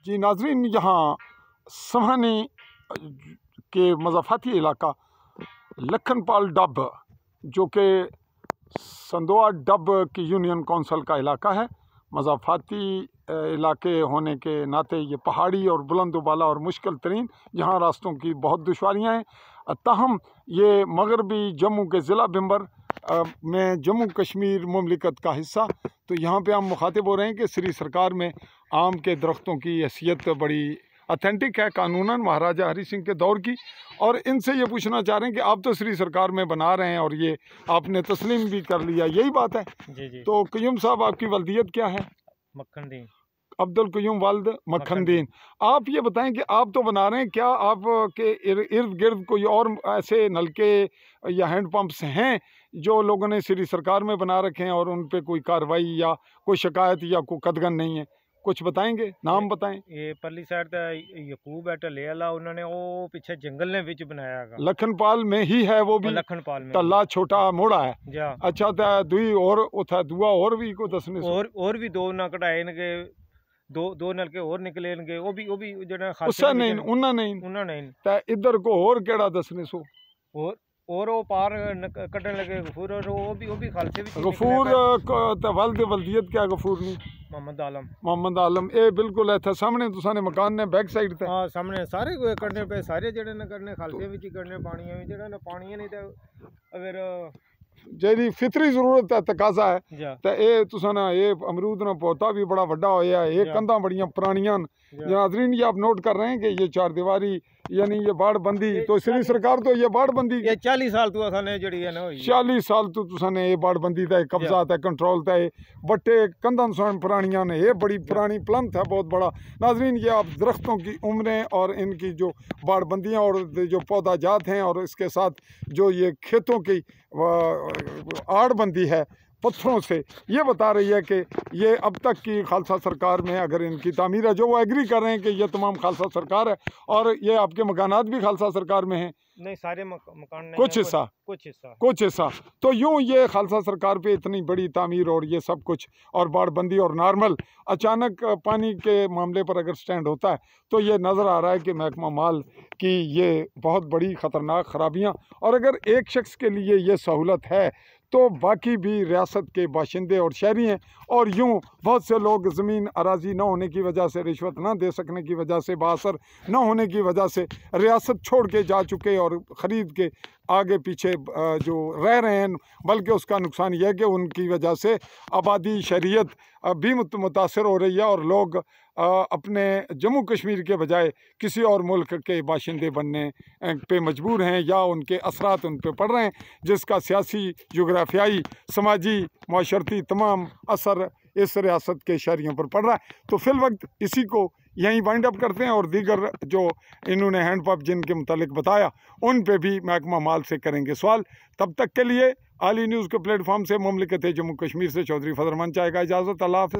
जी नाजरीन, यहाँ समानी के मज़ाफ़ाती इलाका लखनपाल डब जो कि संदोआ डब की यूनियन कौंसल का इलाका है, मज़ाफ़ाती इलाके होने के नाते ये पहाड़ी और बुलंद-बाला और मुश्किल तरीन, यहाँ रास्तों की बहुत दुश्वारियाँ हैं। ताहम ये मगरबी जम्मू के ज़िला बिम्बर में जम्मू कश्मीर मुमलिकत का हिस्सा, तो यहाँ पे हम मुखातिब हो रहे हैं कि श्री सरकार में आम के दरख्तों की हैसियत बड़ी ऑथेंटिक है, कानूनन महाराजा हरी सिंह के दौर की। और इनसे ये पूछना चाह रहे हैं कि आप तो श्री सरकार में बना रहे हैं और ये आपने तस्लीम भी कर लिया, यही बात है? जी। तो क़य्यूम साहब, आपकी वल्दियत क्या है? मक्खन-दीन। अब्दुल क़य्यूम वालिद मक्खन-दीन। आप ये बताएं कि आप तो बना रहे हैं, क्या आपके इर्द गिर्द कोई और ऐसे नलके या हैंड पंप्स हैं जो लोगों ने श्री सरकार में बना रखे हैं और उन पे कोई कार्रवाई या कोई शिकायत या कोई कदगन नहीं है? कुछ बताएंगे, नाम बताएं। ये परली साइड दा यकूब है ढले वाला, उन्होंने वो पीछे जंगल ने विच बनाया है। लखनपाल में ही है वो भी? लखनपाल में टल्ला छोटा मोड़ा है। जा अच्छा, तो दुई और उथा दुआ और भी को दसने और भी दो ना कटाए इनके, दो नलके और निकले इनके, वो भी जड़ा उससे नहीं उन्ना नहीं ता इधर को और केड़ा दसने सो और वो पार कटने लगे गफूर, और वो भी खालसे भी गफूर वल्द वल्दियत क्या गफूर नहीं मोहम्मद आलम ए बिल्कुल है सामने तुसाने मकान ने बैक साइड ते। हां सामने सारे करने पे सारे जड़े न करने खालसे भी करने पानी में जड़ा न पानी नहीं तो अगर जेरी फितरी जरूरत है तकाजा है ते ए तुसाना ये अमरूद ना पौधा भी बड़ा बड़ा होया है, ये कंधा बड़ियां पुरानियां। नाज़रीन, ये आप नोट कर रहे हैं कि ये चार दीवारी यानी ये बाड़बंदी, तो श्री सरकार तो ये बाड़बंदी ये 40 साल तो असाने जड़ी है ना 40 साल तो तुसाने ये बाड़बंदी दा कब्जा ता कंट्रोल ता बट्टे कंधा सन पुरानियां ने, ये बड़ी पुरानी प्लंथ है बहुत बड़ा। नाज़रीन, ये आप दरख्तों की उम्रें और इनकी जो बाड़बंदियाँ और जो पौधा जात हैं और इसके साथ जो ये खेतों की आड़बंदी है पत्थरों से, ये बता रही है कि ये अब तक की खालसा सरकार में अगर इनकी तामीर है, जो वो एग्री कर रहे हैं कि ये तमाम खालसा सरकार है और ये आपके मकानात भी खालसा सरकार में हैं? नहीं, सारे मकान नहीं, कुछ हिस्सा। तो यूँ ये खालसा सरकार पे इतनी बड़ी तामीर और ये सब कुछ और बाड़बंदी और नॉर्मल अचानक पानी के मामले पर अगर स्टैंड होता है तो ये नज़र आ रहा है कि महकमा माल की ये बहुत बड़ी ख़तरनाक खराबियाँ। और अगर एक शख्स के लिए ये सहूलत है तो बाकी भी रियासत के बाशिंदे और शहरी हैं। और यूँ बहुत से लोग ज़मीन अराजी न होने की वजह से, रिश्वत न दे सकने की वजह से, बासर न होने की वजह से रियासत छोड़ के जा चुके और ख़रीद के आगे पीछे जो रह रहे हैं, बल्कि उसका नुकसान यह है कि उनकी वजह से आबादी शहरियत भी मुतासर हो रही है और लोग अपने जम्मू कश्मीर के बजाय किसी और मुल्क के बाशिंदे बनने पे मजबूर हैं या उनके असरात उन पे पड़ रहे हैं, जिसका सियासी, जोग्राफियाई, समाजी, माशरती तमाम असर इस रियासत के शहरियों पर पड़ रहा है। तो फिल वक्त इसी को यहीं वाइंड अप करते हैं और दीगर जो इन्होंने हैंड पंप जिनके मुतालिक बताया उन पे भी महकमा माल से करेंगे सवाल। तब तक के लिए आली न्यूज़ के प्लेटफॉर्म से मुमलिकत जम्मू कश्मीर से चौधरी फजल रहमान चाहेगा इजाज़त। अल्लाह हाफ़िज़।